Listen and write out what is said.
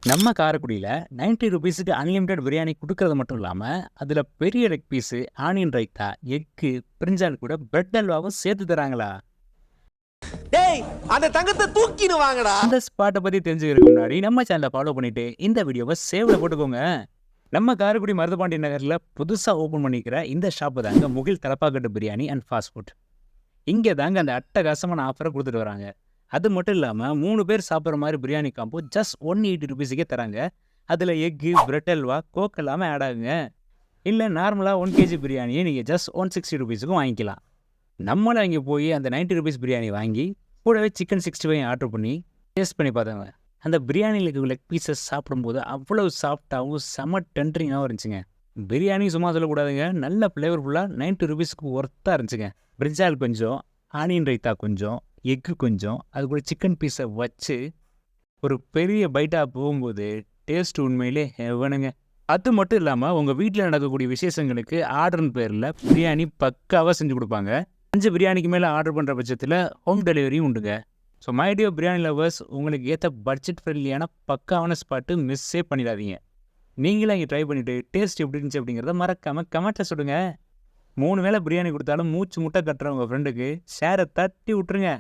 நம்ம காரைக்குடியில 90 ரூபீஸுக்கு அன்லிமிட்டெட் பிரியாணி குடுக்கறது மட்டும் இல்லாம, அதுல பெரிய leg piece, onion raita, egg, brinjal கூட பிரெட் அல்வாவும் சேர்த்து தராங்களா? டேய் அந்த தங்கத்தை தூக்கின்னு வாங்கடா. இந்த ஸ்பாட்ட பத்தி தெரிஞ்சுக்கிறதுக்கு முன்னாடி நம்ம சேனலை ஃபாலோ பண்ணிட்டு இந்த வீடியோவை சேவ்ல போட்டுக்கோங்க. நம்ம காரைக்குடி மருதுபாண்டி நகர்ல புதுசா ஓபன் பண்ணிக்கிற இந்த ஷாப்பு தாங்க Mugil Thalappakatti biryani and fast food. இங்க தாங்க அந்த அட்டகாசமான ஆஃபரை கொடுத்துட்டு வராங்க. அது மட்டும் இல்லாம 3 பேர் சாப்பிட்ற மாதிரி பிரியாணி காம்போ ஜஸ்ட் 180 ரூபீஸுக்கே தராங்க. அதுல எக்கு, பிரெட் அல்வா, கோக் எல்லாமே ஆட் ஆகுங்க. இல்ல நார்மலா 1 கேஜி பிரியாணியை நீங்க ஜஸ்ட் 160 ரூபீஸுக்கும் வாங்கிக்கலாம். நம்மளும் அங்கே போய் அந்த 90 ரூபீஸ் பிரியாணி வாங்கி கூடவே சிக்கன் 65 ஆர்டர் பண்ணி டேஸ்ட் பண்ணி பார்த்தாங்க. அந்த பிரியாணியில் இருக்க லெக் பீசஸ் சாப்பிடும்போது அவ்வளவு சாஃப்டாகவும் செம டென்ட்ரிங்காகவும் இருந்துச்சுங்க. பிரியாணி சும்மா சொல்லக்கூடாதுங்க, நல்ல ஃப்ளேவர்ஃபுல்லாக 90 ரூபீஸ்க்கு ஒர்த்தாக இருந்துச்சுங்க. பிரிஞ்சால் கொஞ்சம், ஆனியன் ரைத்தா கொஞ்சம், எக்கு கொஞ்சம், அது கூட சிக்கன் பீஸை வச்சு ஒரு பெரிய பைட்டாக போகும்போது டேஸ்ட் உண்மையிலே ஹெவனுங்க. அது மட்டும் இல்லாமல் உங்கள் வீட்டில் நடக்கக்கூடிய விசேஷங்களுக்கு ஆர்டர்னு பேரில் பிரியாணி பக்காவாக செஞ்சு கொடுப்பாங்க. 5 பிரியாணிக்கு மேலே ஆர்டர் பண்ணுற பட்சத்தில் ஹோம் டெலிவரியும் உண்டுங்க. So my dear biryani lovers, உங்களுக்கு ஏற்ற பட்ஜெட் ஃப்ரெண்ட்லியான பக்காவான ஸ்பாட்டு மிஸ்ஸே பண்ணிடாதீங்க. நீங்களும் இங்கே ட்ரை பண்ணிவிட்டு டேஸ்ட் எப்படி இருந்துச்சு அப்படிங்கிறத மறக்காமல் கமெண்ட்டில் சொல்லுங்கள். 3 வேளை பிரியாணி கொடுத்தாலும் மூச்சு முட்டை கட்டுற உங்கள் ஃப்ரெண்டுக்கு ஷேரை தட்டி விட்டுருங்க.